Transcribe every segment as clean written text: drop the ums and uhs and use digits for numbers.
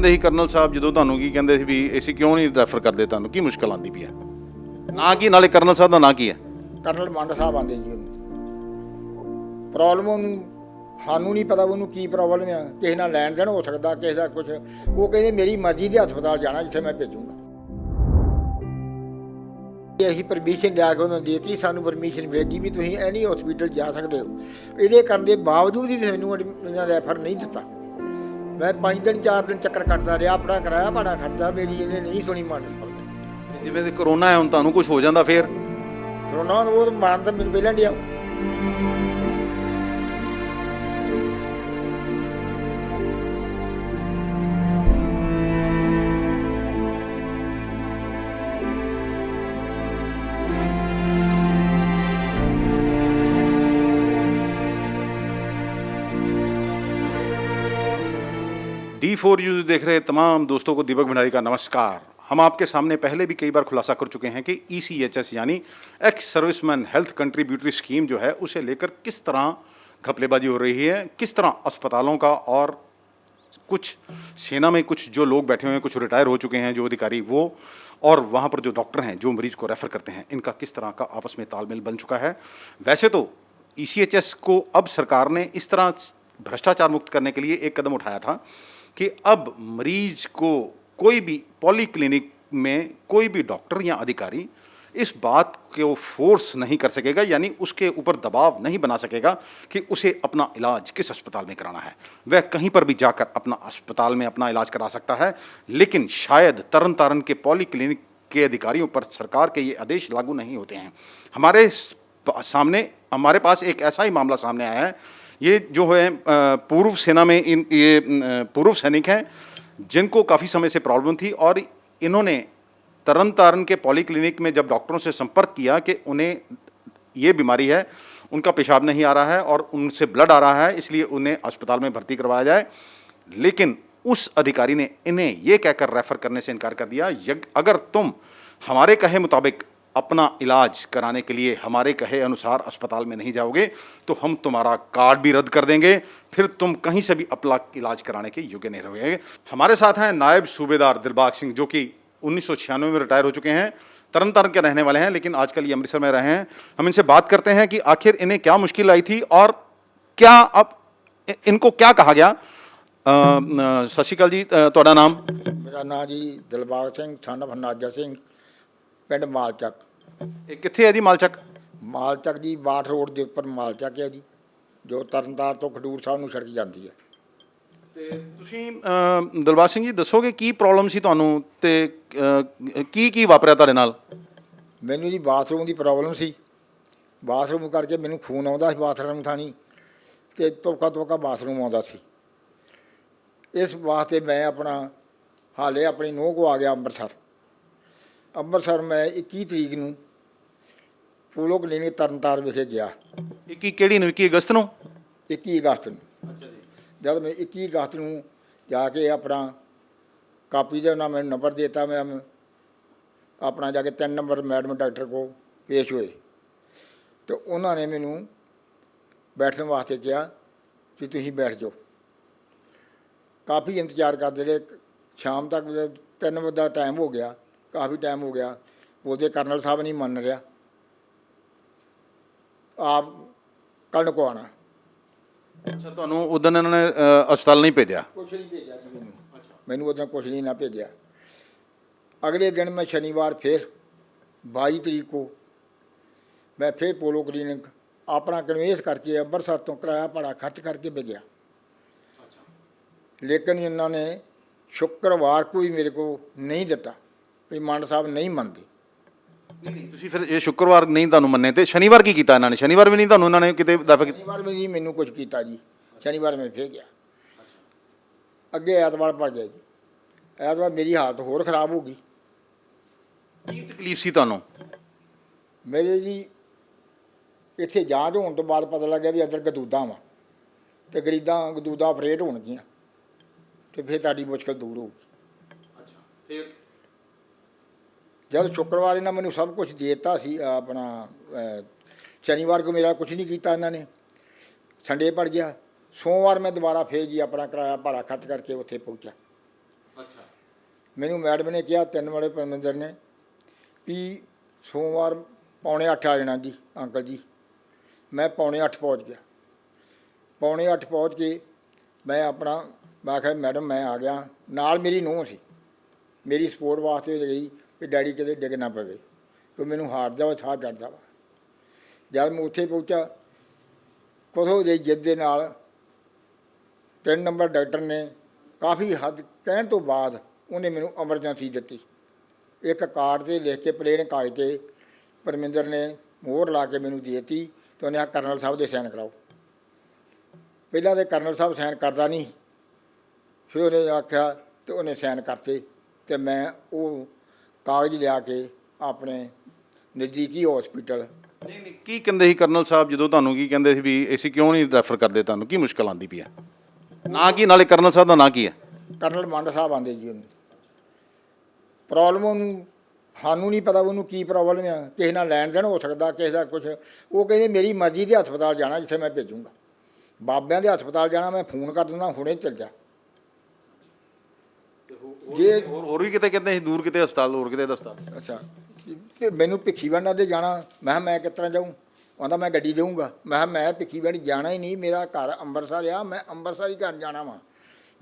ਕਹਿੰਦੇ ਸੀ ਕਰਨਲ ਸਾਹਿਬ ਜਦੋਂ ਤੁਹਾਨੂੰ ਕੀ ਕਹਿੰਦੇ ਸੀ ਵੀ ਅਸੀਂ ਕਿਉਂ ਨਹੀਂ ਰੈਫਰ ਕਰਦੇ, ਤੁਹਾਨੂੰ ਕੀ ਮੁਸ਼ਕਲ ਆਉਂਦੀ ਪਈ ਹੈ? ਨਾ ਕੀ ਨਾਲੇ ਕਰਨਲ ਸਾਹਿਬ ਦਾ ਨਾਂ ਕੀ ਹੈ? ਕਰਨਲ ਮੰਡ ਸਾਹਿਬ ਆਉਂਦੇ ਜੀ। ਉਹਨੂੰ ਪ੍ਰੋਬਲਮ ਉਹਨੂੰ ਸਾਨੂੰ ਨਹੀਂ ਪਤਾ ਉਹਨੂੰ ਕੀ ਪ੍ਰੋਬਲਮ ਆ, ਕਿਸੇ ਨਾਲ ਲੈਣ ਦੇਣ ਹੋ ਸਕਦਾ, ਕਿਸੇ ਦਾ ਕੁਝ। ਉਹ ਕਹਿੰਦੇ ਮੇਰੀ ਮਰਜ਼ੀ ਦੇ ਹਸਪਤਾਲ ਜਾਣਾ ਜਿੱਥੇ ਮੈਂ ਭੇਜੂੰਗਾ। ਅਸੀਂ ਪਰਮਿਸ਼ਨ ਲਿਆ ਕੇ ਉਹਨਾਂ ਨੂੰ ਦੇਤੀ, ਸਾਨੂੰ ਪਰਮਿਸ਼ਨ ਮਿਲੇਗੀ ਵੀ ਤੁਸੀਂ ਐਨੀ ਹਸਪੀਟਲ ਜਾ ਸਕਦੇ ਹੋ। ਇਹਦੇ ਕਰਨ ਦੇ ਬਾਵਜੂਦ ਵੀ ਮੈਨੂੰ ਇਹਨਾਂ ਰੈਫਰ ਨਹੀਂ ਦਿੱਤਾ। ਮੈਂ 5 ਦਿਨ 4 ਦਿਨ ਚੱਕਰ ਕੱਟਦਾ ਰਿਹਾ, ਆਪਣਾ ਕਿਰਾਇਆ ਭਾੜਾ ਖਰਚਾ, ਮੇਰੀ ਇਹਨੇ ਨਹੀਂ ਸੁਣੀ ਮੰਡ ਸਾਹਿਬ। ਜਿਵੇਂ ਦੇ ਕਰੋਨਾ ਹੈ, ਹੁਣ ਤੁਹਾਨੂੰ ਕੁਝ ਹੋ ਜਾਂਦਾ ਫਿਰ ਕਰੋਨਾ ਉਹ ਮਾਰਨ ਤਾਂ ਮੈਨੂੰ ਪਹਿਲਾਂ ਡਿਆ। D4 न्यूज़ देख रहे तमाम दोस्तों को दीपक भंडारी का नमस्कार। हम आपके सामने पहले भी कई बार खुलासा कर चुके हैं कि ECHS यानी ex serviceman health contributory scheme जो है उसे लेकर किस तरह घपलेबाजी हो रही है, किस तरह अस्पतालों का और कुछ सेना में कुछ जो लोग बैठे हुए हैं, कुछ रिटायर हो चुके हैं जो अधिकारी, वो और वहाँ पर जो डॉक्टर हैं जो मरीज को रेफ़र करते हैं, इनका किस तरह का आपस में तालमेल बन चुका है। वैसे तो ECHS को अब सरकार ने इस तरह भ्रष्टाचार मुक्त करने के लिए एक कदम उठाया था कि अब मरीज को कोई भी पॉलीक्लिनिक में कोई भी डॉक्टर या अधिकारी इस बात को फोर्स नहीं कर सकेगा, यानी उसके ऊपर दबाव नहीं बना सकेगा कि उसे अपना इलाज किस अस्पताल में कराना है। वह कहीं पर भी जाकर अपना अस्पताल में अपना इलाज करा सकता है, लेकिन शायद तरन तारण के पॉलीक्लिनिक के अधिकारियों पर सरकार के ये आदेश लागू नहीं होते हैं। हमारे पास एक ऐसा ही मामला सामने आया है। ये जो है पूर्व सेना में ये पूर्व सैनिक हैं जिनको काफ़ी समय से प्रॉब्लम थी, और इन्होंने तरन तारण के पॉलीक्लिनिक में जब डॉक्टरों से संपर्क किया कि उन्हें ये बीमारी है, उनका पेशाब नहीं आ रहा है और उनसे ब्लड आ रहा है, इसलिए उन्हें अस्पताल में भर्ती करवाया जाए, लेकिन उस अधिकारी ने इन्हें ये कहकर रेफ़र करने से इनकार कर दिया, अगर तुम हमारे कहे मुताबिक अपना इलाज कराने के लिए हमारे कहे अनुसार अस्पताल में नहीं जाओगे तो हम तुम्हारा कार्ड भी रद्द कर देंगे, फिर तुम कहीं से भी अपना इलाज कराने के योग्य नहीं रहोगे। हमारे साथ हैं नायब सूबेदार दिलबाग सिंह, जो कि 1996 में रिटायर हो चुके हैं, तरन तारण के रहने वाले हैं, लेकिन आजकल ये अमृतसर में रहे हैं। हम इनसे बात करते हैं कि आखिर इन्हें क्या मुश्किल आई थी और क्या अब इनको क्या कहा गया। सत श्री अकाल जी, ਤੁਹਾਡਾ नाम? मेरा नाम जी दिलबाग सिंह सन ऑफ नाजा सिंह, पिंड मालचक। ਇਹ ਕਿੱਥੇ ਹੈ ਜੀ ਮਾਲਚੱਕ? ਮਾਲਚੱਕ ਜੀ ਬਾਠ ਰੋਡ ਦੇ ਉੱਪਰ ਮਾਲਚੱਕ ਹੈ ਜੀ, ਜੋ ਤਰਨਤਾਰਨ ਤੋਂ ਖਡੂਰ ਸਾਹਿਬ ਨੂੰ ਸੜਕ ਜਾਂਦੀ ਹੈ। ਤੇ ਤੁਸੀਂ ਦਿਲਬਾਗ ਸਿੰਘ ਜੀ ਦੱਸੋਗੇ ਕੀ ਪ੍ਰੋਬਲਮ ਸੀ ਤੁਹਾਨੂੰ ਤੇ ਕੀ ਵਾਪਰਿਆ ਤੁਹਾਡੇ ਨਾਲ? ਮੈਨੂੰ ਜੀ ਬਾਥਰੂਮ ਦੀ ਪ੍ਰੋਬਲਮ ਸੀ। ਬਾਥਰੂਮ ਕਰਕੇ ਮੈਨੂੰ ਖੂਨ ਆਉਂਦਾ ਸੀ ਬਾਥਰੂਮ ਥਾਣੀ, ਅਤੇ ਤੋਕਾ ਬਾਥਰੂਮ ਆਉਂਦਾ ਸੀ। ਇਸ ਵਾਸਤੇ ਮੈਂ ਹਾਲੇ ਆਪਣੀ ਨੂੰਹ ਕੋ ਆ ਗਿਆ ਅੰਮ੍ਰਿਤਸਰ ਮੈਂ 21 ਤਰੀਕ ਨੂੰ ਪੋਲੋ ਕਲੀਨਿਕ ਤਰਨਤਾਰਨ ਵਿਖੇ ਗਿਆ। 21 ਕਿਹੜੀ ਨੂੰ? 21 ਅਗਸਤ ਨੂੰ? 21 ਅਗਸਤ ਨੂੰ। ਅੱਛਾ ਜੀ। ਜਦ ਮੈਂ 21 ਅਗਸਤ ਨੂੰ ਜਾ ਕੇ ਕਾਪੀ ਦੇ ਉਹਨਾਂ ਮੈਨੂੰ ਨੰਬਰ ਦਿੱਤਾ, ਮੈਂ ਜਾ ਕੇ 3 ਨੰਬਰ ਮੈਡਮ ਡਾਕਟਰ ਕੋਲ ਪੇਸ਼ ਹੋਏ, ਅਤੇ ਉਹਨਾਂ ਨੇ ਮੈਨੂੰ ਬੈਠਣ ਵਾਸਤੇ ਕਿਹਾ ਕਿ ਤੁਸੀਂ ਬੈਠ ਜਾਓ। ਕਾਫੀ ਇੰਤਜ਼ਾਰ ਕਰਦੇ ਰਹੇ, ਸ਼ਾਮ ਤੱਕ 3 ਵਜੇ ਦਾ ਟਾਈਮ ਹੋ ਗਿਆ, ਕਾਫੀ ਟਾਈਮ ਹੋ ਗਿਆ। ਉਹਦੇ ਕਰਨਲ ਸਾਹਿਬ ਨਹੀਂ ਮੰਨ ਰਿਹਾ, ਆਪ ਕੱਲ੍ਹ ਕੋ ਆਉਣਾ। ਅੱਛਾ, ਤੁਹਾਨੂੰ ਉਦੋਂ ਇਹਨਾਂ ਨੇ ਹਸਪਤਾਲ ਨਹੀਂ ਭੇਜਿਆ? ਕੁਛ ਨਹੀਂ ਭੇਜਿਆ ਜੀ ਮੈਨੂੰ ਉਦੋਂ ਕੁਛ ਨਹੀਂ ਨਾ ਭੇਜਿਆ। ਅਗਲੇ ਦਿਨ ਮੈਂ ਸ਼ਨੀਵਾਰ ਫਿਰ 22 ਤਰੀਕ को ਮੈਂ ਫਿਰ ਪੋਲੋ ਕਲੀਨਿਕ ਆਪਣਾ ਕਨਵੇਸ ਕਰਕੇ ਅੰਮ੍ਰਿਤਸਰ ਤੋਂ ਕਿਰਾਇਆ ਭਾੜਾ ਖਰਚ ਕਰਕੇ ਭੇਜਿਆ। ਲੇਕਿਨ ਇਹਨਾਂ ਨੇ ਸ਼ੁੱਕਰਵਾਰ ਕੋਈ ਮੇਰੇ ਕੋਲ ਨਹੀਂ ਦਿੱਤਾ ਵੀ ਮੰਡ ਸਾਹਿਬ ਨਹੀਂ ਮੰਨਦੇ। ਨਹੀਂ, ਤੁਸੀਂ ਫਿਰ ਇਹ ਸ਼ੁੱਕਰਵਾਰ ਨਹੀਂ ਤੁਹਾਨੂੰ ਮੰਨੇ ਤੇ ਸ਼ਨੀਵਾਰ ਕੀ ਕੀਤਾ ਇਹਨਾਂ ਨੇ? ਸ਼ਨੀਵਾਰ ਵੀ ਨਹੀਂ ਤੁਹਾਨੂੰ ਇਹਨਾਂ ਨੇ ਕਿਤੇ ਦਫਾ ਕੀਤਾ? ਸ਼ਨੀਵਾਰ ਵੀ ਨਹੀਂ ਮੈਨੂੰ ਕੁਝ ਕੀਤਾ ਜੀ। ਸ਼ਨੀਵਾਰ ਮੈਂ ਫੇਰ ਗਿਆ। ਅੱਗੇ ਐਤਵਾਰ ਭਰ ਗਿਆ ਜੀ। ਐਤਵਾਰ ਮੇਰੀ ਹਾਲਤ ਹੋਰ ਖਰਾਬ ਹੋ ਗਈ। ਕੀ ਤਕਲੀਫ ਸੀ ਤੁਹਾਨੂੰ? ਮੇਰੇ ਜੀ ਇੱਥੇ ਜਾਂਚ ਹੋਣ ਤੋਂ ਬਾਅਦ ਪਤਾ ਲੱਗਿਆ ਵੀ ਅੰਦਰ ਗਦੂਦਾਂ ਵਾ, ਅਤੇ ਗਦੂਦਾਂ ਆਪਰੇਟ ਹੋਣਗੀਆਂ, ਅਤੇ ਫਿਰ ਤੁਹਾਡੀ ਮੁਸ਼ਕਿਲ ਦੂਰ ਹੋਊਗੀ। ਅੱਛਾ, ਫਿਰ ਜਦ ਸ਼ੁੱਕਰਵਾਰ ਇਹਨਾਂ ਮੈਨੂੰ ਸਭ ਕੁਝ ਦੇ ਦਿੱਤਾ ਸੀ, ਸ਼ਨੀਵਾਰ ਕੋ ਮੇਰਾ ਕੁਝ ਨਹੀਂ ਕੀਤਾ ਇਹਨਾਂ ਨੇ, ਸੰਡੇ ਪੜ ਗਿਆ। ਸੋਮਵਾਰ ਮੈਂ ਦੁਬਾਰਾ ਫੇਰ ਜੀ ਆਪਣਾ ਕਿਰਾਇਆ ਭਾੜਾ ਖਰਚ ਕਰਕੇ ਉੱਥੇ ਪਹੁੰਚਿਆ। ਅੱਛਾ। ਮੈਨੂੰ ਮੈਡਮ ਨੇ ਕਿਹਾ 3 ਵਜੇ ਪਰਮਿੰਦਰ ਨੇ ਵੀ ਸੋਮਵਾਰ ਪੌਣੇ 8 ਆ ਜਾਣਾ ਜੀ ਅੰਕਲ ਜੀ। ਮੈਂ ਪੌਣੇ 8 ਪਹੁੰਚ ਗਿਆ। ਪੌਣੇ 8 ਪਹੁੰਚ ਕੇ ਮੈਂ ਆਪਣਾ ਮੈਂ ਕਿਹਾ ਮੈਡਮ ਮੈਂ ਆ ਗਿਆ। ਨਾਲ ਮੇਰੀ ਨੂੰਹ ਸੀ, ਮੇਰੀ ਸਪੋਰਟ ਵਾਸਤੇ ਗਈ ਵੀ ਡੈਡੀ ਕਿਤੇ ਡਿੱਗ ਨਾ ਪਵੇ, ਕਿ ਮੈਨੂੰ ਹਾਰਟ ਦਾ ਸਾਹ ਚੜ੍ਹਦਾ ਵਾ। ਜਦ ਮੈਂ ਉੱਥੇ ਪਹੁੰਚਾ, ਕੁਛ ਹੋ ਜਾਈ ਜਿੱਦ ਦੇ ਨਾਲ 3 ਨੰਬਰ ਡਾਕਟਰ ਨੇ ਕਾਫੀ ਹੱਦ ਕਹਿਣ ਤੋਂ ਬਾਅਦ ਉਹਨੇ ਮੈਨੂੰ ਐਮਰਜੈਂਸੀ ਦਿੱਤੀ। ਇੱਕ ਕਾਰਡ 'ਤੇ ਲਿਖ ਕੇ ਪਲੇਨ ਕਾਗਜ਼ 'ਤੇ ਪਰਮਿੰਦਰ ਨੇ ਮੋਹਰ ਲਾ ਕੇ ਮੈਨੂੰ ਦੇ ਦਿੱਤੀ ਅਤੇ ਉਹਨੇ ਆ ਕਰਨਲ ਸਾਹਿਬ ਦੇ ਸਾਈਨ ਕਰਾਓ। ਪਹਿਲਾਂ ਤਾਂ ਕਰਨਲ ਸਾਹਿਬ ਸਾਈਨ ਕਰਦਾ ਨਹੀਂ, ਫਿਰ ਉਹਨੇ ਆਖਿਆ ਅਤੇ ਉਹਨੇ ਸਾਈਨ ਕਰਤੇ ਅਤੇ ਮੈਂ ਉਹ ਕਾਗਜ਼ ਲਿਆ ਕੇ ਆਪਣੇ ਨਜ਼ਦੀਕੀ ਹੌਸਪੀਟਲ। ਨਹੀਂ ਨਹੀਂ, ਕੀ ਕਹਿੰਦੇ ਸੀ ਕਰਨਲ ਸਾਹਿਬ ਜਦੋਂ ਤੁਹਾਨੂੰ, ਕੀ ਕਹਿੰਦੇ ਸੀ ਵੀ ਅਸੀਂ ਕਿਉਂ ਨਹੀਂ ਰੈਫਰ ਕਰਦੇ, ਤੁਹਾਨੂੰ ਕੀ ਮੁਸ਼ਕਲ ਆਉਂਦੀ ਪਈ ਹੈ? ਨਾਂ ਕੀ, ਨਾਲੇ ਕਰਨਲ ਸਾਹਿਬ ਦਾ ਨਾਂ ਕੀ ਹੈ? ਕਰਨਲ ਮੰਡ ਸਾਹਿਬ ਆਉਂਦੇ ਜੀ। ਉਹਨੂੰ ਪ੍ਰੋਬਲਮ ਉਹਨੂੰ ਸਾਨੂੰ ਨਹੀਂ ਪਤਾ ਉਹਨੂੰ ਕੀ ਪ੍ਰੋਬਲਮ ਆ, ਕਿਸੇ ਨਾਲ ਲੈਣ ਦੇਣ ਹੋ ਸਕਦਾ, ਕਿਸੇ ਦਾ ਕੁਛ। ਉਹ ਕਹਿੰਦੇ ਮੇਰੀ ਮਰਜ਼ੀ ਦੇ ਹਸਪਤਾਲ ਜਾਣਾ ਜਿੱਥੇ ਮੈਂ ਭੇਜੂੰਗਾ, ਬਾਬਿਆਂ ਦੇ ਹਸਪਤਾਲ ਜਾਣਾ ਮੈਂ ਫੋਨ ਕਰ ਦਿੰਦਾ ਹੁਣੇ ਚੱਲ ਜਾ। ਜੇ ਹੋਰ ਵੀ ਕਿਤੇ ਕਹਿੰਦੇ ਸੀ ਦੂਰ ਕਿਤੇ ਹਸਪਤਾਲ, ਹੋਰ ਕਿਤੇ ਹਸਪਤਾਲ? ਅੱਛਾ, ਤੇ ਮੈਨੂੰ ਭਿੱਖੀਵਿੰਡ ਦੇ ਜਾਣਾ। ਮੈਂ ਕਿਹਾ ਮੈਂ ਕਿਸ ਤਰ੍ਹਾਂ ਜਾਊਂ? ਕਹਿੰਦਾ ਮੈਂ ਗੱਡੀ ਦੇਊਂਗਾ। ਮੈਂ ਕਿਹਾ ਮੈਂ ਭਿੱਖੀਵਿੰਡ ਜਾਣਾ ਹੀ ਨਹੀਂ, ਮੇਰਾ ਘਰ ਅੰਮ੍ਰਿਤਸਰ ਆ, ਮੈਂ ਅੰਮ੍ਰਿਤਸਰ ਹੀ ਘਰ ਜਾਣਾ ਵਾ।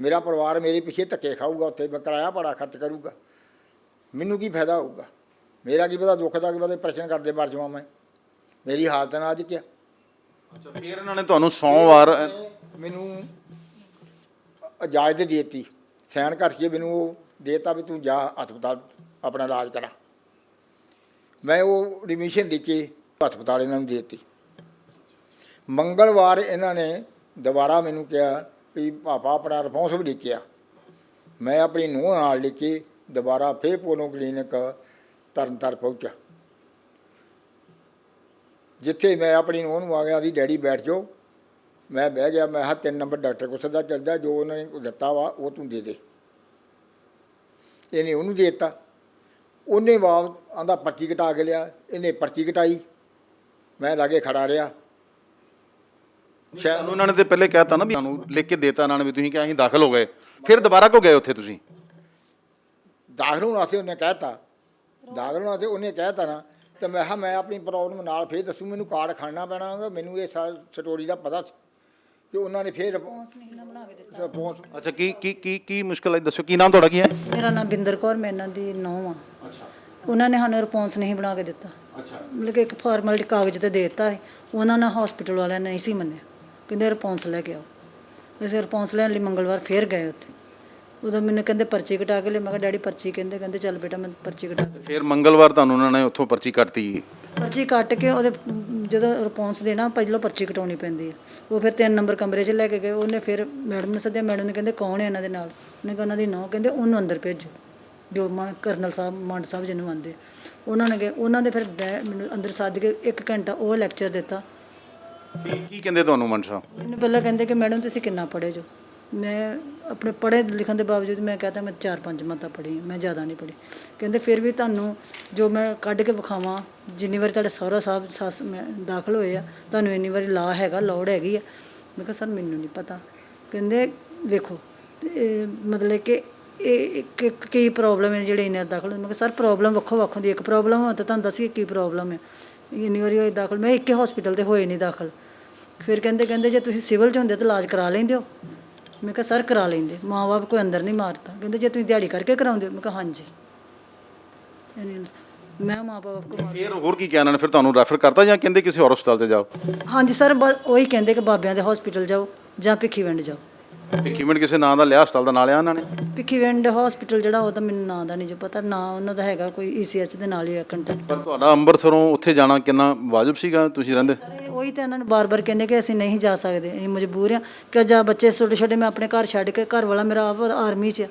ਮੇਰਾ ਪਰਿਵਾਰ ਮੇਰੇ ਪਿੱਛੇ ਧੱਕੇ ਖਾਊਗਾ, ਉੱਥੇ ਮੈਂ ਕਿਰਾਇਆ ਬੜਾ ਖਰਚ ਕਰੂਗਾ, ਮੈਨੂੰ ਕੀ ਫਾਇਦਾ ਹੋਊਗਾ? ਮੇਰਾ ਕੀ ਪਤਾ ਦੁੱਖ ਦਾ ਕੀ ਪਤਾ ਪ੍ਰਸ਼ਨ ਕਰਦੇ ਮਰ ਜਾਵਾਂ ਮੈਂ। ਮੇਰੀ ਹਾਲਤ ਨਾਲ ਅੱਜ ਕਿਆ। ਅੱਛਾ, ਫਿਰ ਇਹਨਾਂ ਨੇ ਤੁਹਾਨੂੰ ਸੋਮਵਾਰ ਮੈਨੂੰ ਇਜਾਜ਼ਤ ਦੇ ਦਿੱਤੀ, ਸਾਈਨ ਕਰਕੇ ਮੈਨੂੰ ਉਹ ਦੇਤਾ ਵੀ ਤੂੰ ਜਾ ਹਸਪਤਾਲ ਆਪਣਾ ਇਲਾਜ ਕਰਾ। ਮੈਂ ਉਹ ਐਡਮਿਸ਼ਨ ਲਿਖ ਕੇ ਹਸਪਤਾਲ ਇਹਨਾਂ ਨੂੰ ਦੇ ਦਿੱਤੀ। ਮੰਗਲਵਾਰ ਇਹਨਾਂ ਨੇ ਦੁਬਾਰਾ ਮੈਨੂੰ ਕਿਹਾ ਵੀ ਪਾਪਾ ਆਪਣਾ ਰਿਸਪੌਂਸ ਵੀ ਲਿਖਿਆ। ਮੈਂ ਆਪਣੀ ਨੂੰਹ ਨਾਲ ਲਿਖ ਕੇ ਦੁਬਾਰਾ ਫੇਰ ਪੋਲੋ ਕਲੀਨਿਕ ਤਰਨਤਾਰਨ ਪਹੁੰਚਿਆ, ਜਿੱਥੇ ਮੈਂ ਆਪਣੀ ਨੂੰਹ ਨੂੰ ਆ ਗਿਆ ਸੀ ਡੈਡੀ ਬੈਠ ਜਾਓ। ਮੈਂ ਬਹਿ ਗਿਆ। ਮੈਂ ਕਿਹਾ 3 ਨੰਬਰ ਡਾਕਟਰ ਕੋਲ ਸਦਾ ਚੱਲਦਾ, ਜੋ ਉਹਨਾਂ ਨੇ ਦਿੱਤਾ ਵਾ ਉਹ ਤੂੰ ਦੇ ਦੇ। ਇਹਨੇ ਉਹਨੂੰ ਦੇ ਦਿੱਤਾ। ਉਹਨੇ ਬਾਅਦ ਆਂਦਾ ਪਰਚੀ ਕਟਾ ਕੇ ਲਿਆ। ਇਹਨੇ ਪਰਚੀ ਕਟਾਈ, ਮੈਂ ਲਾਗੇ ਖੜਾ ਰਿਹਾ। ਸ਼ਾਇਦ ਉਹਨਾਂ ਨੇ ਤੇ ਪਹਿਲੇ ਕਹਿਤਾ ਨਾ ਵੀ ਤੁਹਾਨੂੰ ਲਿਖ ਕੇ ਦੇਤਾ ਇਹਨਾਂ ਨੇ ਵੀ ਤੁਸੀਂ ਕਿਹਾ ਅਸੀਂ ਦਾਖਲ ਹੋ ਗਏ, ਫਿਰ ਦੁਬਾਰਾ ਕਿਉਂ ਗਏ ਉੱਥੇ ਤੁਸੀਂ? ਦਾਖਲ ਹੋਣ ਵਾਸਤੇ ਉਹਨੇ ਕਹਿਤਾ, ਦਾਖਲ ਹੋਣ ਵਾਸਤੇ ਉਹਨੇ ਕਹਿਤਾ ਨਾ। ਅਤੇ ਮੈਂ ਕਿਹਾ ਮੈਂ ਆਪਣੀ ਪ੍ਰੋਬਲਮ ਨਾਲ ਫਿਰ ਦੱਸੂ, ਮੈਨੂੰ ਕਾਰਡ ਖੜਨਾ ਪੈਣਾ। ਮੈਨੂੰ ਇਹ ਸਟੋਰੀ ਦਾ ਪਤਾ ਸੀ ਕਿ ਉਹਨਾਂ ਨੇ ਫਿਰ ਰਿਸਪੌਂਸ। ਅੱਛਾ, ਕੀ ਕੀ ਕੀ ਕੀ ਮੁਸ਼ਕਲ ਹੈ ਦੱਸੋ? ਕੀ ਨਾਮ ਤੁਹਾਡਾ ਕੀ ਹੈ? ਮੇਰਾ ਨਾਮ ਬਿੰਦਰ ਕੌਰ, ਮੈਂ ਇਹਨਾਂ ਦੀ ਨੂੰਹ ਆ। ਅੱਛਾ ਉਹਨਾਂ ਨੇ ਸਾਨੂੰ ਰਿਸਪੌਂਸ ਨਹੀਂ ਬਣਾ ਕੇ ਦਿੱਤਾ। ਅੱਛਾ, ਮਤਲਬ ਕਿ ਇੱਕ ਫਾਰਮੈਲਿਟੀ ਕਾਗਜ਼ ਤੇ ਦੇ ਦਿੱਤਾ ਹੈ, ਉਹਨਾਂ ਨੇ ਹਸਪੀਟਲ ਵਾਲਿਆਂ ਨੇ ਨਹੀਂ ਸੀ ਮੰਨਿਆ, ਕਹਿੰਦੇ ਰਿਸਪੌਂਸ ਲੈ ਕੇ ਆਓ। ਅਸੀਂ ਰਿਸਪੌਂਸ ਲੈਣ ਲਈ ਮੰਗਲਵਾਰ ਫੇਰ ਗਏ ਉੱਥੇ। ਉਦੋਂ ਮੈਨੂੰ ਕਹਿੰਦੇ ਪਰਚੀ ਕਟਾ ਕੇ ਲੈ। ਮੈਂ ਕਿਹਾ ਡੈਡੀ ਪਰਚੀ, ਕਹਿੰਦੇ ਚੱਲ ਬੇਟਾ ਮੈਂ ਪਰਚੀ ਕਟਾ ਕੇ। ਫਿਰ ਮੰਗਲਵਾਰ ਤੁਹਾਨੂੰ ਉਹਨਾਂ ਨੇ ਉੱਥੋਂ ਪਰਚੀ ਕੱਟਤੀ? ਪਰਚੀ ਕੱਟ ਕੇ ਉਹਦੇ ਜਦੋਂ ਰਿਸਪੌਂਸ ਦੇਣਾ ਪਹਿਲਾਂ ਪਰਚੀ ਕਟਾਉਣੀ ਪੈਂਦੀ ਹੈ। ਉਹ ਫਿਰ 3 ਨੰਬਰ ਕਮਰੇ 'ਚ ਲੈ ਕੇ ਗਏ। ਉਹਨੇ ਫਿਰ ਮੈਡਮ ਨੂੰ ਸੱਦਿਆ। ਮੈਡਮ ਨੇ ਕਹਿੰਦੇ ਕੌਣ ਹੈ ਇਹਨਾਂ ਦੇ ਨਾਲ? ਉਹਨੇ ਕਿਹਾ ਉਹਨਾਂ ਦੀ ਨੂੰਹ। ਕਹਿੰਦੇ ਉਹਨੂੰ ਅੰਦਰ ਭੇਜੋ, ਜੋ ਕਰਨਲ ਸਾਹਿਬ ਮੰਡ ਸਾਹਿਬ ਜਿਹਨੂੰ ਆਉਂਦੇ ਉਹਨਾਂ ਨੇ। ਉਹਨਾਂ ਦੇ ਫਿਰ ਮੈਨੂੰ ਅੰਦਰ ਸੱਦ ਕੇ 1 ਘੰਟਾ ਉਹ ਲੈਕਚਰ ਦਿੱਤਾ। ਕੀ ਕਹਿੰਦੇ ਤੁਹਾਨੂੰ ਮੰਡ ਸਾਹਿਬ? ਮੈਨੂੰ ਪਹਿਲਾਂ ਕਹਿੰਦੇ ਕਿ ਮੈਡਮ ਤੁਸੀਂ ਕਿੰਨਾ ਪੜ੍ਹੇ ਜੋ। ਮੈਂ ਆਪਣੇ ਪੜ੍ਹੇ ਲਿਖਣ ਦੇ ਬਾਵਜੂਦ ਮੈਂ ਕਹਤਾ ਮੈਂ 4-5 ਮੱਤਾ ਪੜ੍ਹੀ, ਮੈਂ ਜ਼ਿਆਦਾ ਨਹੀਂ ਪੜ੍ਹੀ। ਕਹਿੰਦੇ ਫਿਰ ਵੀ ਤੁਹਾਨੂੰ ਜੋ ਮੈਂ ਕੱਢ ਕੇ ਵਿਖਾਵਾਂ, ਜਿੰਨੀ ਵਾਰੀ ਤੁਹਾਡੇ ਸਹੁਰਾ ਸਾਹਿਬ ਸੱਸ ਮੈਂ ਦਾਖਲ ਹੋਏ ਆ, ਤੁਹਾਨੂੰ ਇੰਨੀ ਵਾਰੀ ਲਾ ਹੈਗਾ, ਲੋੜ ਹੈਗੀ ਆ। ਮੈਂ ਕਿਹਾ ਸਰ ਮੈਨੂੰ ਨਹੀਂ ਪਤਾ। ਕਹਿੰਦੇ ਵੇਖੋ ਮਤਲਬ ਕਿ ਇਹ ਕੀ ਪ੍ਰੋਬਲਮ ਹੈ ਜਿਹੜੇ ਇੰਨੇ ਦਾਖਲ। ਮੈਂ ਕਿਹਾ ਸਰ ਪ੍ਰੋਬਲਮ ਵੱਖੋ ਵੱਖ ਹੁੰਦੀ, ਇੱਕ ਪ੍ਰੋਬਲਮ ਹੋ ਤਾਂ ਤੁਹਾਨੂੰ ਦੱਸੀਏ ਕੀ ਪ੍ਰੋਬਲਮ ਹੈ। ਇੰਨੀ ਵਾਰੀ ਹੋਏ ਦਾਖਲ, ਮੈਂ ਇੱਕ ਹਸਪੀਟਲ 'ਤੇ ਹੋਏ ਨਹੀਂ ਦਾਖਲ। ਫਿਰ ਕਹਿੰਦੇ ਜੇ ਤੁਸੀਂ ਸਿਵਲ 'ਚ ਹੁੰਦੇ ਤਾਂ ਇਲਾਜ ਕਰਾ ਲੈਂਦੇ ਹੋ। ਮੈਂ ਕਿਹਾ ਸਰ ਕਰਾ ਲੈਂਦੇ, ਮਾਂ ਬਾਪ ਕੋਈ ਅੰਦਰ ਨਹੀਂ ਮਾਰਤਾ। ਕਹਿੰਦੇ ਜੇ ਤੁਸੀਂ ਦਿਹਾੜੀ ਕਰਕੇ ਕਰਾਉਂਦੇ ਹੋ। ਮੈਂ ਕਿਹਾ ਹਾਂਜੀ। ਮੈਂ ਮਾਂ ਬਾਪ ਕੋ ਫਿਰ ਹੋਰ ਕੀ ਕਿਹਾ ਇਹਨਾਂ ਨੇ? ਫਿਰ ਤੁਹਾਨੂੰ ਰੈਫਰ ਕਰਤਾ ਜਾਂ ਕਹਿੰਦੇ ਕਿਸੇ ਹੋਰ ਹਸਪਤਾਲ 'ਤੇ ਜਾਓ? ਹਾਂਜੀ ਸਰ, ਬਸ ਉਹੀ ਕਹਿੰਦੇ ਕਿ ਬਾਬਿਆਂ ਦੇ ਹਸਪੀਟਲ ਜਾਓ ਜਾਂ ਭਿੱਖੀਵਿੰਡ ਜਾਓ। ਭਿੱਖੀਵਿੰਡ ਕਿਸੇ ਨਾਂ ਦਾ ਲਿਆ, ਹਸਪਤਾਲ ਦਾ ਨਾਂ ਲਿਆ ਇਹਨਾਂ ਨੇ? ਭਿੱਖੀਵਿੰਡ ਹਸਪੀਟਲ ਜਿਹੜਾ ਉਹ ਤਾਂ ਮੈਨੂੰ ਨਾਂ ਦਾ ਨਹੀਂ ਜੋ ਪਤਾ, ਨਾਂ ਉਹਨਾਂ ਦਾ ਹੈਗਾ ਕੋਈ ECH ਦੇ ਨਾਲ ਹੀ ਕੰਟੈਕਟ। ਪਰ ਤੁਹਾਡਾ ਅੰਮ੍ਰਿਤਸਰੋਂ ਉੱਥੇ ਜਾਣਾ ਕਿੰਨਾ ਵਾਜਬ ਸੀਗਾ? ਤੁਸੀਂ ਰਹਿੰਦੇ ਉਹੀ ਤਾਂ ਇਹਨਾਂ ਨੂੰ ਬਾਰ-ਬਾਰ ਕਹਿੰਦੇ ਕਿ ਅਸੀਂ ਨਹੀਂ ਜਾ ਸਕਦੇ, ਅਸੀਂ ਮਜਬੂਰ ਹਾਂ ਕਿ ਜਾਂ ਬੱਚੇ ਛੋਟੇ ਮੈਂ ਆਪਣੇ ਘਰ ਛੱਡ ਕੇ, ਘਰ ਵਾਲਾ ਮੇਰਾ ਆਪ ਆਰਮੀ 'ਚ,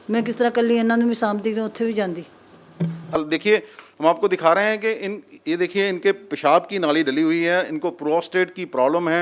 मैं किस तरह कल इन्होंने भी सामती उत्थे भी जाती। देखिए हम आपको दिखा रहे हैं कि ये देखिए इनके पेशाब की नाली डली हुई है, इनको प्रोस्टेट की प्रॉब्लम है।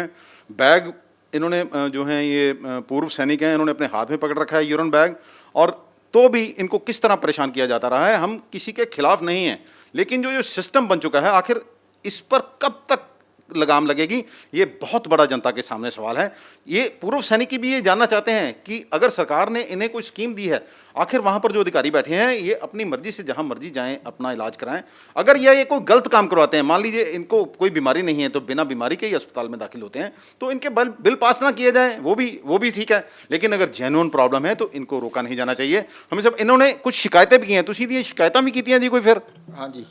बैग इन्होंने जो है ये पूर्व सैनिक हैं, इन्होंने अपने हाथ में पकड़ रखा है यूरिन बैग, और तो भी इनको किस तरह परेशान किया जाता रहा है। हम किसी के खिलाफ नहीं हैं, लेकिन जो सिस्टम बन चुका है आखिर इस पर कब तक लगाम लगेगी, ये बहुत बड़ा जनता के सामने सवाल है। ये पूर्व सैनिक भी ये जानना चाहते हैं कि अगर सरकार ने इन्हें कोई स्कीम दी है, आखिर वहाँ पर जो अधिकारी बैठे हैं ये अपनी मर्जी से जहाँ मर्जी जाएं अपना इलाज कराएं। अगर ये कोई गलत काम करवाते हैं, मान लीजिए इनको कोई बीमारी नहीं है तो बिना बीमारी के ही अस्पताल में दाखिल होते हैं, तो इनके बिल पास ना किए जाएं, वो भी ठीक है। लेकिन अगर जेन्युइन प्रॉब्लम है तो इनको रोका नहीं जाना चाहिए। हमें सब इन्होंने कुछ शिकायतें भी की हैं, तुसी दी शिकायतां भी कीतियां जी कोई? फिर हाँ जी,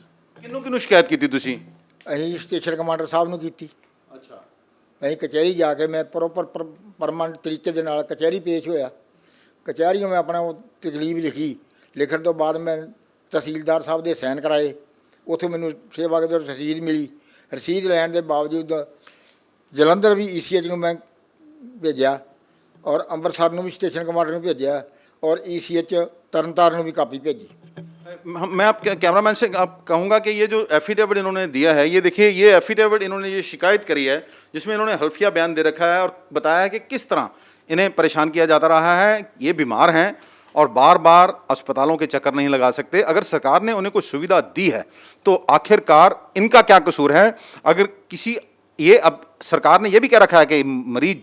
किन्नू किन्नू शिकायत की तुसी? ਅਸੀਂ ਸਟੇਸ਼ਨ ਕਮਾਂਡਰ ਸਾਹਿਬ ਨੂੰ ਕੀਤੀ। अच्छा, ਅਸੀਂ ਕਚਹਿਰੀ ਜਾ ਕੇ ਮੈਂ ਪ੍ਰੋਪਰ ਪਰਮਾਨੈਂਟ ਤਰੀਕੇ ਦੇ ਨਾਲ ਕਚਹਿਰੀ ਪੇਸ਼ ਹੋਇਆ। ਕਚਹਿਰੀਆਂ ਮੈਂ ਆਪਣਾ ਉਹ ਤਕਲੀਫ ਲਿਖੀ। ਲਿਖਣ ਤੋਂ ਬਾਅਦ ਮੈਂ ਤਹਿਸੀਲਦਾਰ ਸਾਹਿਬ ਦੇ ਸਾਈਨ ਕਰਾਏ। ਉੱਥੋਂ ਮੈਨੂੰ ਸੇਵਾ ਦੀ ਰਸੀਦ ਮਿਲੀ। ਰਸੀਦ ਲੈਣ ਦੇ ਬਾਵਜੂਦ ਜਲੰਧਰ ਵੀ ECH ਨੂੰ ਮੈਂ ਭੇਜਿਆ ਔਰ ਅੰਮ੍ਰਿਤਸਰ ਨੂੰ ਵੀ ਸਟੇਸ਼ਨ ਕਮਾਂਡਰ ਨੂੰ ਭੇਜਿਆ ਔਰ ECH ਤਰਨਤਾਰਨ ਨੂੰ ਵੀ ਕਾਪੀ ਭੇਜੀ। मैं आप कैमरामैन से आप कहूँगा कि ये जो एफिडेविट इन्होंने दिया है, ये देखिए, ये एफिडेविट इन्होंने ये शिकायत करी है जिसमें इन्होंने हल्फिया बयान दे रखा है और बताया है कि किस तरह इन्हें परेशान किया जाता रहा है। ये बीमार हैं और बार बार अस्पतालों के चक्कर नहीं लगा सकते। अगर सरकार ने उन्हें कोई सुविधा दी है तो आखिरकार इनका क्या कसूर है? अगर किसी ये अब सरकार ने यह भी कह रखा है कि मरीज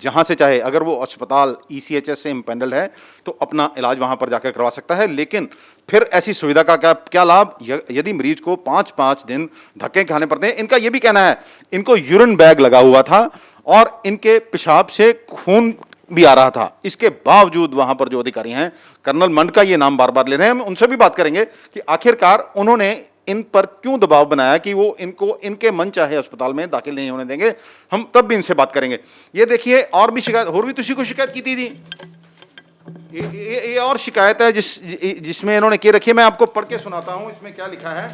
जहाँ से चाहे अगर वो अस्पताल ECHS से इम्पेंडल है तो अपना इलाज वहाँ पर जाकर करवा सकता है। लेकिन फिर ऐसी सुविधा का क्या लाभ यदि मरीज को 5-5 दिन धक्के खाने पड़ते हैं? इनका ये भी कहना है इनको यूरिन बैग लगा हुआ था और इनके पेशाब से खून भी आ रहा था। इसके बावजूद वहाँ पर जो अधिकारी हैं, कर्नल मंड का ये नाम बार बार ले रहे हैं, हम उनसे भी बात करेंगे कि आखिरकार उन्होंने इन पर क्यों दबाव बनाया कि वो इनको इनके मन चाहे अस्पताल में दाखिल नहीं होने देंगे। हम तब भी इनसे बात करेंगे। ये देखिए, और भी शिकायत, और भी तुसी को शिकायत की थी जी। ये और शिकायत है जिसमें इन्होंने की रखी है। मैं आपको पढ़ के सुनाता हूँ इसमें क्या लिखा है।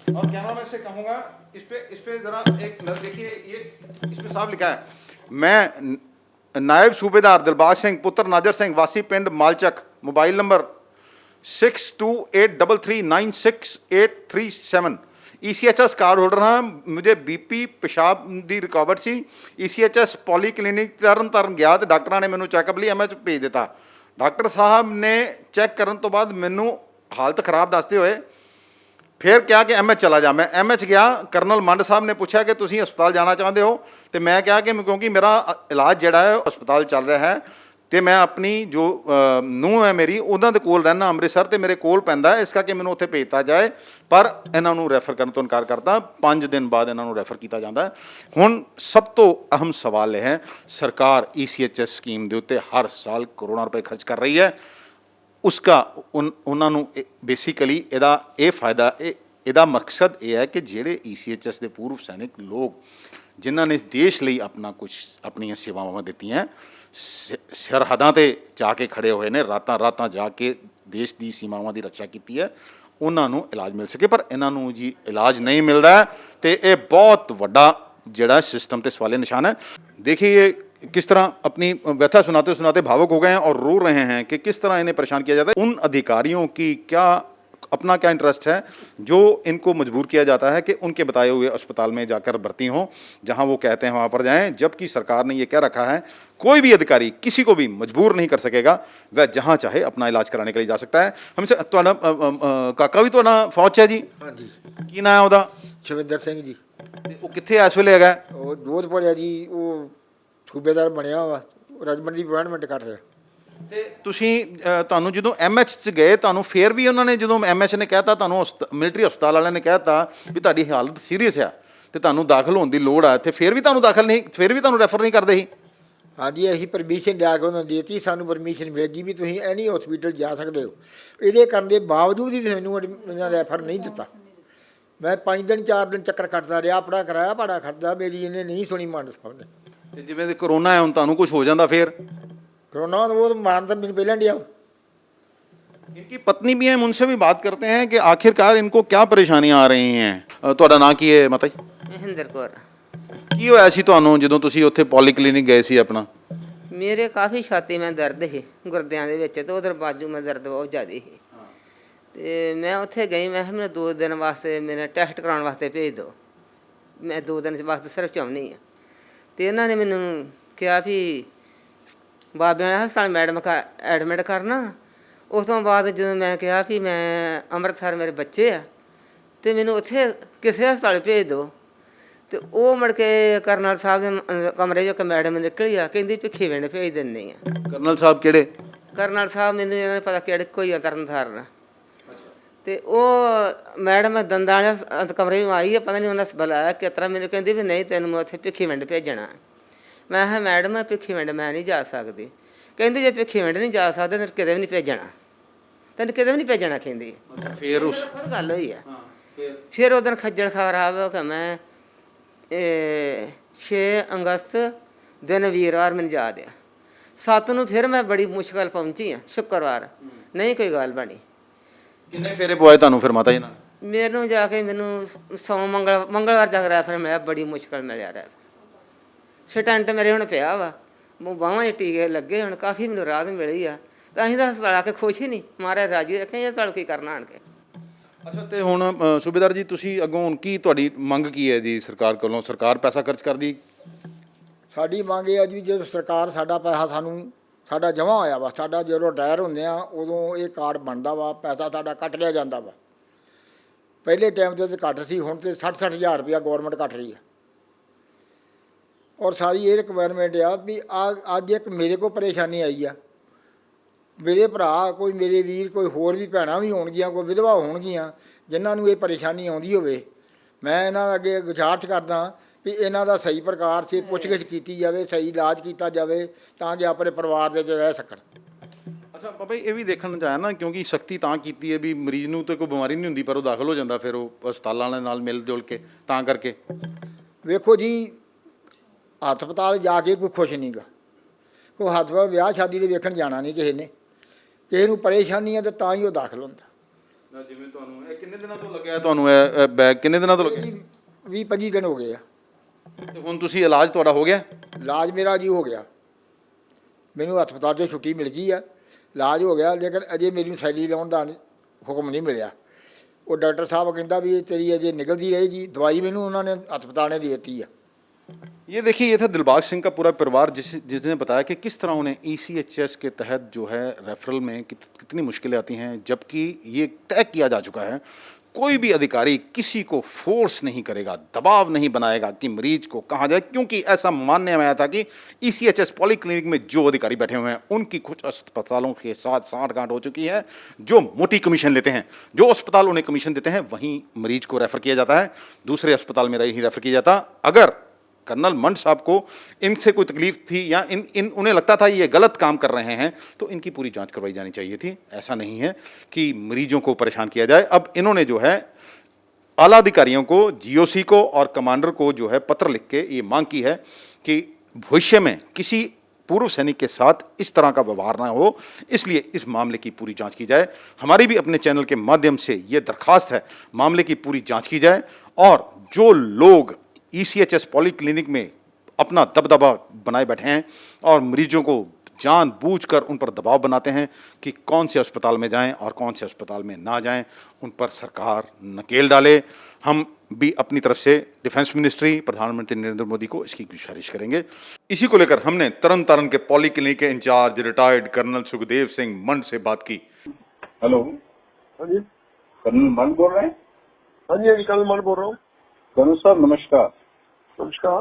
और कैमरामैन से कहूँगा इस पे जरा एक नजर देखिए। ये इसमें साफ लिखा है, मैं नायब सूबेदार दिलबाग सिंह पुत्र नाजर सिंह वासी पिंड Malchak, mobile number 6283996837, ECHS card holder हाँ। मुझे BP पेशाब की रिकॉवर्ड सी। ECHS पॉली क्लिनिक तरन गया तो डॉक्टर ने मैंने चैकअप ਲਈ MH भेज दिता। डॉक्टर साहब ने चैक करने तो बाद मैनू हालत खराब दसते हुए फिर क्या कि MH चला जा। मैं MH गया, कर्नल मंड साहब ने पूछा कि तुसीं अस्पताल जाना चाहते हो, तो मैं क्या कि क्योंकि मेरा इलाज जड़ा है अस्पताल चल रहा है तो मैं अपनी जो ਨੂੰਹ है मेरी उन्हों के कोल रहना ਅੰਮ੍ਰਿਤਸਰ तो मेरे कोल पैंदा है, इस करके मैनू उत्थे भेजता जाए। पर इन्हों रैफर करने तो इनकार करता। 5 दिन बाद इन्हों रैफर किया जाता है। हुण सब तो अहम सवाल है, सरकार ECHS स्कीम के उत्ते हर साल करोड़ों रुपए खर्च कर रही है। उसका उन्होंने बेसिकली ये फायदा ਇਹਦਾ मकसद ये है कि ਜਿਹੜੇ ECHS के पूर्व सैनिक लोग जिन्होंने इस देश ਲਈ अपना कुछ अपनी सेवावां ਦਿੱਤੀਆਂ, सरहदां ते जाके खड़े हुए ने, रातां जाके देश की सीमावां की रक्षा की है, उन्होंने इलाज मिल सके। पर इन्हों जी इलाज नहीं मिलता है तो ये बहुत वड्डा जिहड़ा सिस्टम ते सवाले निशान है। देखिए ये किस तरह अपनी व्यथा सुनाते सुनाते भावुक हो गए हैं और रो रहे हैं कि किस तरह इन्हें परेशान किया जाता है। उन अधिकारियों की क्या अपना क्या इंटरेस्ट है जो इनको मजबूर किया जाता है कि उनके बताए हुए अस्पताल में जाकर भर्ती हों, जहां वो कहते हैं वहां पर जाएं, जबकि सरकार ने ये कह रखा है कोई भी अधिकारी किसी को भी मजबूर नहीं कर सकेगा, वह जहां चाहे अपना इलाज कराने के लिए जा सकता है। हमसे काका भी तो फौज है जी? हाँ जी। की नाम है ਉਹਦਾ? ਸ਼ਵਿੰਦਰ ਸਿੰਘ ਜੀ। ਤੇ ਉਹ ਕਿੱਥੇ ਇਸ ਵੇਲੇ ਹੈਗਾ? ਉਹ ਜੋਧਪੁਰ ਹੈ ਜੀ। ਉਹ ਸੂਬੇਦਾਰ ਬਣਿਆ ਵਾ, ਰਜਮੰਡ ਦੀ ਅਪਾਇੰਟਮੈਂਟ ਕਰ ਰਿਹਾ। ਤੇ ਤੁਸੀਂ ਤੁਹਾਨੂੰ ਜਦੋਂ MH 'ਚ ਗਏ, ਤੁਹਾਨੂੰ ਫੇਰ ਵੀ ਉਹਨਾਂ ਨੇ ਜਦੋਂ MH ਨੇ ਕਹਿਤਾ, ਤੁਹਾਨੂੰ ਮਿਲਟਰੀ ਹਸਪਤਾਲ ਵਾਲਿਆਂ ਨੇ ਕਹਿਤਾ ਵੀ ਤੁਹਾਡੀ ਹਾਲਤ ਸੀਰੀਅਸ ਆ ਤੇ ਤੁਹਾਨੂੰ ਦਾਖਲ ਹੋਣ ਦੀ ਲੋੜ ਆ, ਇੱਥੇ ਫੇਰ ਵੀ ਤੁਹਾਨੂੰ ਦਾਖਲ ਨਹੀਂ, ਫੇਰ ਵੀ ਤੁਹਾਨੂੰ ਰੈਫਰ ਨਹੀਂ ਕਰਦੇ ਸੀ? ਹਾਂਜੀ, ਅਸੀਂ ਪਰਮਿਸ਼ਨ ਲਿਆ ਕੇ ਉਹਨਾਂ ਦੇਤੀ, ਸਾਨੂੰ ਪਰਮਿਸ਼ਨ ਮਿਲ ਗਈ ਵੀ ਤੁਸੀਂ ਐਨੀ ਹਸਪੀਟਲ ਜਾ ਸਕਦੇ ਹੋ। ਇਹਦੇ ਕਰਨ ਦੇ ਬਾਵਜੂਦ ਵੀ ਮੈਨੂੰ ਇਹਨਾਂ ਰੈਫਰ ਨਹੀਂ ਦਿੱਤਾ। ਮੈਂ 5 ਦਿਨ 4 ਦਿਨ ਚੱਕਰ ਕੱਟਦਾ ਰਿਹਾ, ਆਪਣਾ ਕਿਰਾਇਆ ਭਾੜਾ ਖਰਚਦਾ, ਮੇਰੀ ਇਹਨੇ ਨਹੀਂ ਸੁਣੀ ਮੰਡ ਸਾਹਿਬ ਨੇ। ਤੇ ਜਿਵੇਂ ਦੇ ਕਰੋਨਾ ਹੈ, ਹੁਣ ਤੁਹਾਨੂੰ ਕੁਝ ਹੋ ਜਾਂਦਾ ਫੇਰ? कोरोना वो मारन तो मैंने पहले दिया। इनकी पत्नी भी हैं, उनसे भी बात करते हैं कि आखिरकार इनको क्या परेशानियां आ रही हैं। ਤੁਹਾਡਾ ਨਾਂ ਕੀ ਹੈ ਮਾਤਾ ਜੀ? ਮਹਿੰਦਰ ਕੌਰ। ਕੀ ਹੋਇਆ ਸੀ ਤੁਹਾਨੂੰ ਜਦੋਂ ਤੁਸੀਂ ਉੱਥੇ ਪੋਲੀਕਲੀਨਿਕ ਗਏ ਸੀ ਆਪਣਾ? ਮੇਰੇ ਕਾਫੀ ਛਾਤੀ ਮੈਂ ਦਰਦ ਸੀ ਗੁਰਦਿਆਂ ਦੇ ਵਿੱਚ, ਤੇ ਉਧਰ ਬਾਜੂ ਮੈਂ ਦਰਦ ਬਹੁਤ ਜ਼ਿਆਦਾ ਸੀ। ਤੇ ਮੈਂ ਉੱਥੇ ਗਈ, ਮੈਂ ਕਿਹਾ ਮੈਨੂੰ 2 ਦਿਨ ਵਾਸਤੇ ਮੇਰਾ ਟੈਸਟ ਕਰਾਉਣ ਵਾਸਤੇ ਭੇਜ ਦਿਓ, ਮੈਂ 2 ਦਿਨ ਵਾਸਤੇ ਸਿਰਫ ਚਾਹੁੰਦੀ ਹਾਂ। ਤੇ ਇਹਨਾਂ ਨੇ ਮੈਨੂੰ ਕਿਹਾ ਵੀ ਬਾਬਿਆਂ ਵਾਲੇ ਹਸਪਤਾਲ ਮੈਡਮ ਐਡਮਿਟ ਕਰਨਾ। ਉਸ ਤੋਂ ਬਾਅਦ ਜਦੋਂ ਮੈਂ ਕਿਹਾ ਵੀ ਮੈਂ ਅੰਮ੍ਰਿਤਸਰ ਮੇਰੇ ਬੱਚੇ ਆ ਅਤੇ ਮੈਨੂੰ ਉੱਥੇ ਕਿਸੇ ਹਸਪਤਾਲ ਭੇਜ ਦਿਓ, ਤੇ ਉਹ ਮੁੜ ਕੇ ਕਰਨਲ ਸਾਹਿਬ ਦੇ ਕਮਰੇ 'ਚੋਂ ਇੱਕ ਮੈਡਮ ਨਿਕਲੀ ਆ, ਕਹਿੰਦੀ ਭਿੱਖੀ ਪਿੰਡ ਭੇਜ ਦਿੰਦੇ ਆ। ਕਰਨਲ ਸਾਹਿਬ ਕਿਹੜੇ? ਕਰਨਲ ਸਾਹਿਬ ਮੈਨੂੰ ਇਹਨਾਂ ਨੇ ਪਤਾ ਕਿਹੜੇ ਕੋਈ ਆ ਤਰਨਤਾਰਨ। ਤੇ ਉਹ ਮੈਡਮ ਦੰਦਾਂ ਵਾਲੇ ਕਮਰੇ ਵਿੱਚ ਆਈ ਆ, ਪਤਾ ਨਹੀਂ ਉਹਨਾਂ ਬੁਲਾਇਆ ਕਿਸ ਤਰ੍ਹਾਂ, ਮੈਨੂੰ ਕਹਿੰਦੀ ਵੀ ਨਹੀਂ ਤੈਨੂੰ ਮੈਂ ਉੱਥੇ ਭਿੱਖੀ ਪਿੰਡ ਭੇਜਣਾ। ਮੈਂ ਕਿਹਾ ਮੈਡਮ ਮੈਂ ਭਿੱਖੀ ਪਿੰਡ ਮੈਂ ਨਹੀਂ ਜਾ ਸਕਦੀ। ਕਹਿੰਦੀ ਜੇ ਭਿੱਖੀ ਪਿੰਡ ਨਹੀਂ ਜਾ ਸਕਦੇ ਤੈਨੂੰ ਕਿਤੇ ਵੀ ਨਹੀਂ ਭੇਜਣਾ, ਤੈਨੂੰ ਕਿਤੇ ਵੀ ਨਹੀਂ ਭੇਜਣਾ ਕਹਿੰਦੀ। ਫਿਰ ਉਸ ਖੁਦ ਗੱਲ ਹੋਈ ਆ। ਫਿਰ ਉਹ ਦਿਨ ਖੱਜਲ ਖਰਾਬ ਹੋ ਕੇ ਮੈਂ 6 ਅਗਸਤ ਦਿਨ ਵੀਰਵਾਰ ਮੈਨੂੰ ਯਾਦ ਆ, 7 ਨੂੰ ਫਿਰ ਮੈਂ ਬੜੀ ਮੁਸ਼ਕਲ ਪਹੁੰਚੀ ਆ, ਸ਼ੁੱਕਰਵਾਰ ਨਹੀਂ ਕੋਈ ਗੱਲ ਬਣੀ। ਕਿੰਨੇ ਫੇਰੇ ਪਵਾਏ ਤੁਹਾਨੂੰ ਫਿਰ ਮਾਤਾ ਜੀ ਨਾਲ? ਮੈਨੂੰ ਜਾ ਕੇ ਮੈਨੂੰ ਮੰਗਲਵਾਰ ਜਾ ਕੇ ਰੈਫਰ ਮਿਲਿਆ, ਬੜੀ ਮੁਸ਼ਕਲ ਮਿਲਿਆ ਰੈਫਰ। ਸਟੈਂਟ ਮੇਰੇ ਹੁਣ ਪਿਆ ਵਾ, ਬਾਹਾਂ 'ਚ ਟੀਕੇ ਲੱਗੇ, ਹੁਣ ਕਾਫੀ ਮੈਨੂੰ ਰਾਹਤ ਮਿਲੀ ਆ। ਤਾਂ ਅਸੀਂ ਤਾਂ ਹਸਪਤਾਲ ਆ ਕੇ ਖੁਸ਼ ਹੀ ਨਹੀਂ, ਮਹਾਰਾਜ ਰਾਜੀ ਰੱਖੇ, ਇਹ ਸਾਲ ਕੀ ਕਰਨਾ ਆਣ ਕੇ। ਅੱਛਾ, ਤੇ ਹੁਣ ਸੂਬੇਦਾਰ ਜੀ ਤੁਸੀਂ ਅੱਗੋਂ ਹੁਣ ਕੀ ਤੁਹਾਡੀ ਮੰਗ ਕੀ ਹੈ ਜੀ ਸਰਕਾਰ ਕੋਲੋਂ? ਸਰਕਾਰ ਪੈਸਾ ਖਰਚ ਕਰਦੀ? ਸਾਡੀ ਮੰਗ ਇਹ ਆ ਜੀ, ਜਦੋਂ ਸਰਕਾਰ ਸਾਡਾ ਪੈਸਾ ਸਾਡਾ ਜਮ੍ਹਾਂ ਹੋਇਆ ਵਾ, ਸਾਡਾ ਜਦੋਂ ਰਿਟਾਇਰ ਹੁੰਦੇ ਆ ਉਦੋਂ ਇਹ ਕਾਰਡ ਬਣਦਾ ਵਾ, ਪੈਸਾ ਸਾਡਾ ਕੱਟ ਲਿਆ ਜਾਂਦਾ ਵਾ। ਪਹਿਲੇ ਟਾਈਮ 'ਤੇ ਘੱਟ ਸੀ, ਹੁਣ ਤੇ 60-60 ਹਜ਼ਾਰ ਰੁਪਇਆ ਗੌਰਮੈਂਟ ਕੱਟ ਰਹੀ ਆ। ਔਰ ਸਾਰੀ ਇਹ ਰਿਕੁਆਇਰਮੈਂਟ ਆ ਵੀ ਅੱਜ ਇੱਕ ਮੇਰੇ ਕੋਲ ਪਰੇਸ਼ਾਨੀ ਆਈ ਆ, ਮੇਰੇ ਭਰਾ ਕੋਈ, ਮੇਰੇ ਵੀਰ ਕੋਈ, ਹੋਰ ਵੀ ਭੈਣਾਂ ਵੀ ਹੋਣਗੀਆਂ, ਕੋਈ ਵਿਧਵਾ ਹੋਣਗੀਆਂ ਜਿਨ੍ਹਾਂ ਨੂੰ ਇਹ ਪਰੇਸ਼ਾਨੀ ਆਉਂਦੀ ਹੋਵੇ। ਮੈਂ ਇਹਨਾਂ ਅੱਗੇ ਗੁਜ਼ਾਰਿਸ਼ ਕਰਦਾ ਵੀ ਇਹਨਾਂ ਦਾ ਸਹੀ ਪ੍ਰਕਾਰ ਸੇ ਪੁੱਛਗਿੱਛ ਕੀਤੀ ਜਾਵੇ, ਸਹੀ ਇਲਾਜ ਕੀਤਾ ਜਾਵੇ ਤਾਂ ਕਿ ਆਪਣੇ ਪਰਿਵਾਰ ਦੇ ਵਿੱਚ ਰਹਿ ਸਕਣ। ਅੱਛਾ ਬਾਬਾ ਜੀ, ਇਹ ਵੀ ਦੇਖਣ 'ਚ ਆਇਆ ਨਾ, ਕਿਉਂਕਿ ਸਖਤੀ ਤਾਂ ਕੀਤੀ ਹੈ ਵੀ ਮਰੀਜ਼ ਨੂੰ ਤਾਂ ਕੋਈ ਬਿਮਾਰੀ ਨਹੀਂ ਹੁੰਦੀ, ਪਰ ਉਹ ਦਾਖਲ ਹੋ ਜਾਂਦਾ ਫਿਰ ਉਹ ਹਸਪਤਾਲਾਂ ਵਾਲਿਆਂ ਨਾਲ ਮਿਲ ਜੁਲ ਕੇ, ਤਾਂ ਕਰਕੇ। ਵੇਖੋ ਜੀ, ਹਸਪਤਾਲ ਜਾ ਕੇ ਕੋਈ ਖੁਸ਼ ਨਹੀਂ ਗਾ, ਕੋਈ ਹਸਪਤਾਲ ਵਿਆਹ ਸ਼ਾਦੀ ਦੇ ਵੇਖਣ ਜਾਣਾ ਨਹੀਂ ਕਿਸੇ ਨੇ। ਕਿਸੇ ਨੂੰ ਪਰੇਸ਼ਾਨੀ ਹੈ ਤਾਂ ਤਾਂ ਹੀ ਉਹ ਦਾਖਲ ਹੁੰਦਾ। ਜਿਵੇਂ ਤੁਹਾਨੂੰ ਇਹ ਕਿੰਨੇ ਦਿਨਾਂ ਤੋਂ ਲੱਗਿਆ? ਤੁਹਾਨੂੰ ਇਹ ਬੈਗ ਕਿੰਨੇ ਦਿਨਾਂ ਤੋਂ ਲੱਗਿਆ? 20-25 ਦਿਨ ਹੋ ਗਏ ਆ। ਤੇ ਹੁਣ ਤੁਸੀਂ ਇਲਾਜ ਤੁਹਾਡਾ ਹੋ ਗਿਆ? ਇਲਾਜ ਮੇਰਾ ਜੀ ਹੋ ਗਿਆ, ਮੈਨੂੰ ਹਸਪਤਾਲ 'ਚੋਂ ਛੁੱਟੀ ਮਿਲ ਗਈ ਆ, ਇਲਾਜ ਹੋ ਗਿਆ, ਲੇਕਿਨ ਅਜੇ ਮੈਨੂੰ ਸੈਲੀ ਲਾਉਣ ਦਾ ਹੁਕਮ ਨਹੀਂ ਮਿਲਿਆ। ਉਹ ਡਾਕਟਰ ਸਾਹਿਬ ਕਹਿੰਦਾ ਵੀ ਇਹ ਤੇਰੀ ਅਜੇ ਨਿਕਲਦੀ ਰਹੇਗੀ। ਦਵਾਈ ਮੈਨੂੰ ਉਹਨਾਂ ਨੇ हस्पताल ने दी देती है। ये देखिए, ये था दिलबाग सिंह का पूरा परिवार जिसने बताया कि किस तरह उन्हें ECHS के तहत जो है रेफरल में कितनी मुश्किलें आती हैं, जबकि ये तय किया जा चुका है कोई भी अधिकारी किसी को फोर्स नहीं करेगा, दबाव नहीं बनाएगा कि मरीज को कहाँ जाए, क्योंकि ऐसा मानने में आया था कि ECHS पॉलीक्लिनिक में जो अधिकारी बैठे हुए हैं उनकी कुछ अस्पतालों के साथ सांठगांठ हो चुकी है, जो मोटी कमीशन लेते हैं, जो अस्पताल उन्हें कमीशन देते हैं वहीं मरीज को रेफ़र किया जाता है, दूसरे अस्पताल में नहीं रेफ़र किया जाता। अगर कर्नल मंड साहब को इनसे कोई तकलीफ थी या उन्हें लगता था ये गलत काम कर रहे हैं तो इनकी पूरी जांच करवाई जानी चाहिए थी। ऐसा नहीं है कि मरीजों को परेशान किया जाए। अब इन्होंने जो है आला अधिकारियों को, GOC को और कमांडर को जो है पत्र लिख के ये मांग की है कि भविष्य में किसी पूर्व सैनिक के साथ इस तरह का व्यवहार ना हो, इसलिए इस मामले की पूरी जांच की जाए। हमारी भी अपने चैनल के माध्यम से ये दरख्वास्त है, मामले की पूरी जांच की जाए और जो लोग ECHS पॉलीक्लिनिक में अपना दबदबा बनाए बैठे हैं और मरीजों को जानबूझकर उन पर दबाव बनाते हैं कि कौन से अस्पताल में जाएं और कौन से अस्पताल में ना जाएं, उन पर सरकार नकेल डाले। हम भी अपनी तरफ से डिफेंस मिनिस्ट्री, प्रधानमंत्री नरेंद्र मोदी को इसकी गुजारिश करेंगे। इसी को लेकर हमने तरन तारण के पॉलीक्लिनिक के incharge retired colonel Sukhdev Singh Mand से बात की। हेलो, हाँ जी, कर्नल मंड बोल रहे हैं? हाँ जी, कर्नल मंड बोल रहा हूँ। कर्नल साहब नमस्कार। नमस्कार।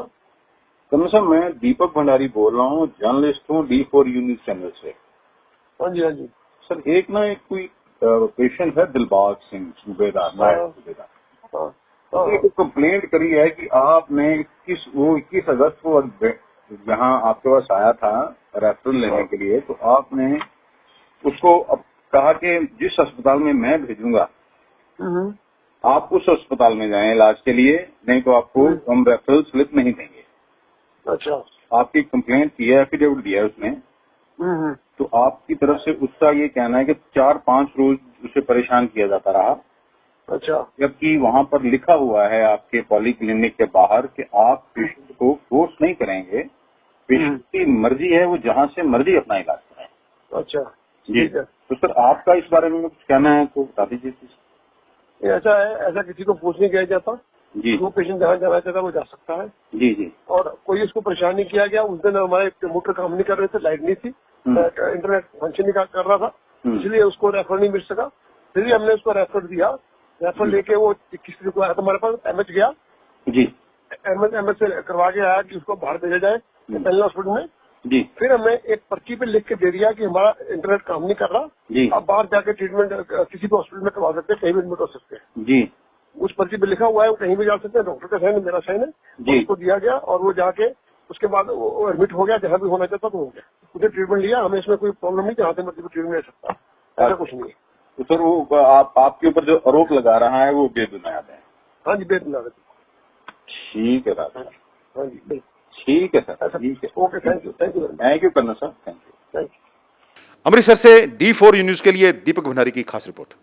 कर्नल साहब, मैं दीपक भंडारी बोल रहा हूँ, जर्नलिस्ट हूँ D4 न्यूज़ चैनल से। हाँ जी, हाँ जी। सर, एक ना एक कोई पेशेंट है दिलबाग सिंह, सूबेदार, नायब सूबेदार, हाँ, एक कंप्लेंट करी है कि आपने 21 अगस्त को यहाँ आपके पास आया था रेफरल लेने के लिए, तो आपने उसको अब कहा कि जिस अस्पताल में मैं भेजूंगा आप उस अस्पताल में जाएं इलाज के लिए, नहीं तो आपको हम रेफरल स्लिप नहीं देंगे। अच्छा। आपकी कंप्लेंट की है, एफिडेविट दिया है उसने, तो आपकी तरफ से उसका ये कहना है कि 4-5 रोज उसे परेशान किया जाता रहा। अच्छा। जबकि वहाँ पर लिखा हुआ है आपके पॉलीक्लिनिक के बाहर कि आप पेशेंट को फोर्स नहीं करेंगे, पेशेंट की मर्जी है वो जहाँ से मर्जी अपना इलाज कराए। अच्छा, जी। ठीक है। तो सर, आपका इस बारे में कुछ कहना है तो बता दीजिए। ऐसा है, ऐसा किसी को फोर्स नहीं किया जाता जी। वो पेशेंट जहाँ जाना चाहता है वो जा सकता है। जी जी। और कोई उसको परेशान नहीं किया गया। उस दिन हमारे कंप्यूटर काम नहीं कर रहे थे, लाइट नहीं थी, इंटरनेट फंक्शन नहीं कर रहा था, इसलिए उसको रेफर नहीं मिल सका। फिर भी हमने उसको रेफर दिया, रेफर लेके वो किसी को आया था हमारे पास, MH गया जी। एमएस से करवा के आया कि उसको बाहर भेजा जाए पहले हॉस्पिटल में। जी फिर हमें एक पर्ची पे लिख के दे दिया कि हमारा इंटरनेट काम नहीं कर रहा, जी आप बाहर जाके ट्रीटमेंट किसी भी हॉस्पिटल में करवा सकते हैं, कहीं भी एडमिट हो सकते हैं। जी उस पर्ची पे लिखा हुआ है, वो कहीं भी जा सकते हैं, डॉक्टर का साइन है, मेरा साइन है, जी। उसको दिया गया और वो जाके उसके बाद वो एडमिट हो गया, जहाँ भी होना चाहता तो हो गया, उसे ट्रीटमेंट लिया। हमें इसमें कोई प्रॉब्लम नहीं, जहाँ से मर्जी ट्रीटमेंट ले सकता, ऐसा कुछ नहीं है। तो सर वो आपके ऊपर जो आरोप लगा रहा है वो बेबुनियाद है। हाँ जी, बेबुनियाद। ठीक है राजा, हाँ जी बिल्कुल। ठीक है सर, ठीक है। Okay, thank you, thank you, thank you करना sir, thank you. Thank you. Amritsar से D4U न्यूज के लिए दीपक भंडारी की खास रिपोर्ट।